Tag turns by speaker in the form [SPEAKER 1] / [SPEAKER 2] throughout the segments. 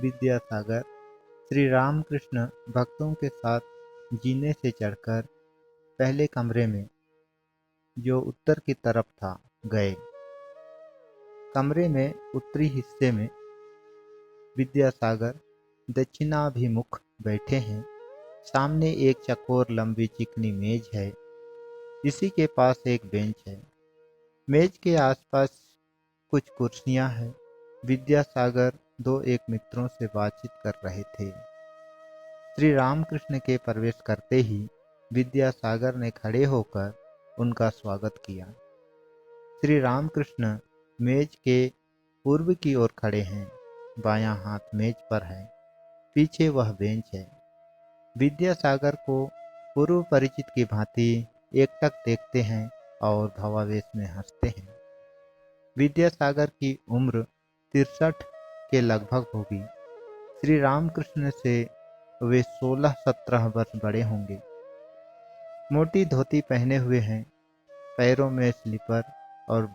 [SPEAKER 1] विद्यासागर श्री रामकृष्ण भक्तों के साथ जीने से चढ़कर पहले कमरे में, जो उत्तर की तरफ था, गए। कमरे में उत्तरी हिस्से में विद्यासागर दक्षिणाभिमुख बैठे हैं। सामने एक चकोर लंबी चिकनी मेज है। इसी के पास एक बेंच है। मेज के आसपास कुछ कुर्सियां हैं। विद्यासागर दो एक मित्रों से बातचीत कर रहे थे। श्री रामकृष्ण के प्रवेश करते ही विद्यासागर ने खड़े होकर उनका स्वागत किया। श्री रामकृष्ण मेज के पूर्व की ओर खड़े हैं। बायां हाथ मेज पर है, पीछे वह बेंच है। विद्यासागर को पूर्व परिचित की भांति एकटक देखते हैं और भावावेश में हंसते हैं। विद्यासागर की उम्र 63 के लगभग होगी। श्री रामकृष्ण से वे 16-17 वर्ष बड़े होंगे। मोटी धोती पहने हुए हैं, पैरों में स्लीपर और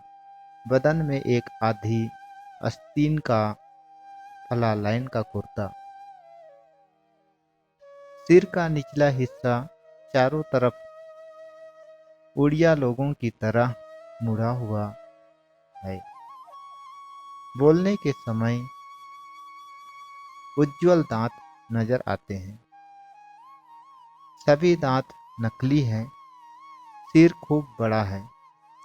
[SPEAKER 1] बदन में एक आधी आस्तीन का फला लाइन का कुर्ता। सिर का निचला हिस्सा चारों तरफ उड़िया लोगों की तरह मुड़ा हुआ है। बोलने के समय उज्ज्वल दांत नजर आते हैं। सभी दांत नकली हैं। सिर खूब बड़ा है,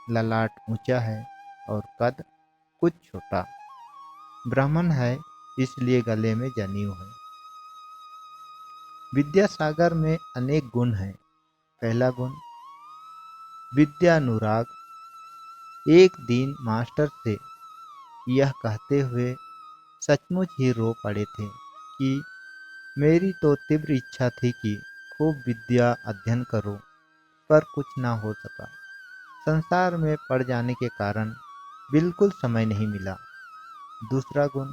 [SPEAKER 1] ललाट ऊंचा है और कद कुछ छोटा। ब्राह्मण है, इसलिए गले में जनेऊ है। विद्यासागर में अनेक गुण हैं। पहला गुण विद्यानुराग। एक दिन मास्टर से यह कहते हुए सचमुच ही रो पड़े थे कि मेरी तो तीव्र इच्छा थी कि खूब विद्या अध्ययन करो, पर कुछ ना हो सका। संसार में पड़ जाने के कारण बिल्कुल समय नहीं मिला। दूसरा गुण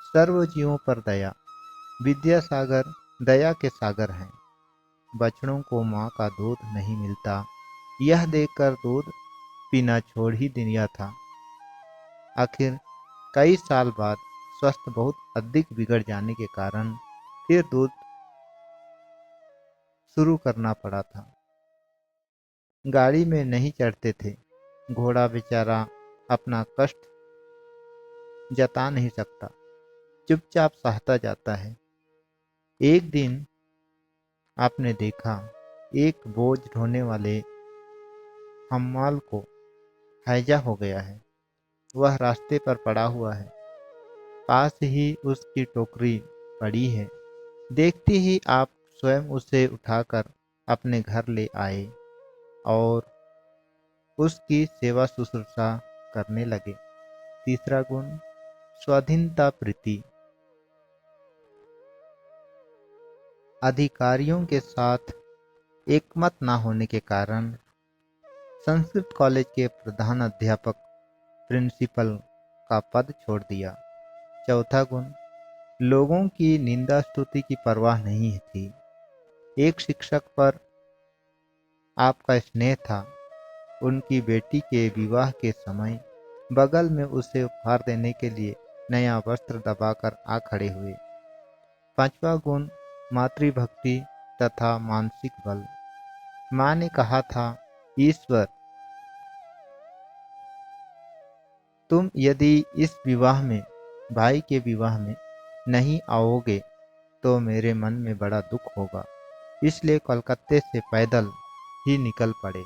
[SPEAKER 1] सर्वजीवों पर दया। विद्यासागर दया के सागर हैं। बछड़ों को माँ का दूध नहीं मिलता, यह देखकर दूध पीना छोड़ ही दिया था। आखिर कई साल बाद स्वास्थ्य बहुत अधिक बिगड़ जाने के कारण फिर दूध शुरू करना पड़ा था। गाड़ी में नहीं चढ़ते थे। घोड़ा बेचारा अपना कष्ट जता नहीं सकता, चुपचाप सहता जाता है। एक दिन आपने देखा, एक बोझ ढोने वाले हम्माल को हैजा हो गया है। वह रास्ते पर पड़ा हुआ है। पास ही उसकी टोकरी पड़ी है। देखते ही आप स्वयं उसे उठाकर अपने घर ले आए और उसकी सेवा शुश्रूषा करने लगे। तीसरा गुण स्वाधीनता प्रीति। अधिकारियों के साथ एकमत न होने के कारण संस्कृत कॉलेज के प्रधान अध्यापक प्रिंसिपल का पद छोड़ दिया। चौथा गुण लोगों की निंदा स्तुति की परवाह नहीं थी। एक शिक्षक पर आपका स्नेह था। उनकी बेटी के विवाह के समय बगल में उसे उपहार देने के लिए नया वस्त्र दबाकर आ खड़े हुए। पांचवा गुण मातृभक्ति तथा मानसिक बल। माँ ने कहा था, ईश्वर, तुम यदि इस विवाह में, भाई के विवाह में नहीं आओगे तो मेरे मन में बड़ा दुख होगा। इसलिए कलकत्ते से पैदल ही निकल पड़े।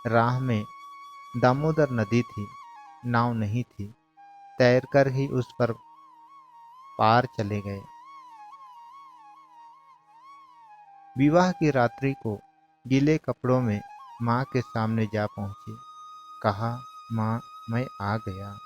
[SPEAKER 1] राह में दामोदर नदी थी, नाव नहीं थी। तैरकर ही उस पर पार चले गए। विवाह की रात्रि को गीले कपड़ों में माँ के सामने जा पहुंचे। कहा, माँ, मैं आ गया।